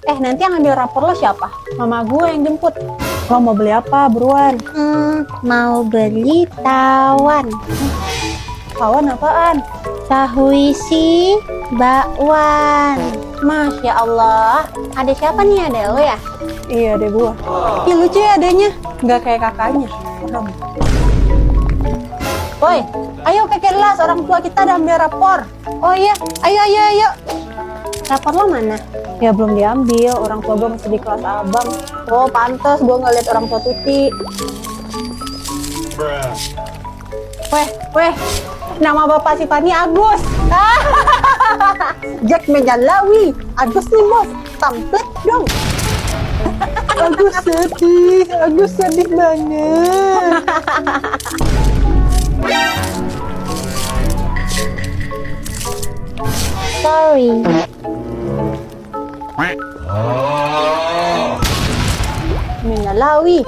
Nanti yang ambil rapor lo siapa? Mama gue yang jemput. Lo mau beli apa, buruan? Mau beli tawon. Tawon apaan? Tahu isi bakwan. Masya Allah. Ada siapa nih, ada lo ya? Iya, adek gue. Ih, lucu ya adeknya. Nggak kayak kakaknya. Serem. Woi, ayo ke kelas. Orang tua kita udah ambil rapor. Oh iya, ayo. Rapor lo mana? Ya belum diambil. Orang tua gue masih di kelas abang. Oh, pantes gue nggak lihat orang tua Tuti. Weh. Nama bapak si Fani Agus. Jack Megalawi. Agus nih bos. Tamplet dong. Agus sedih banget. sorry. Megalawi.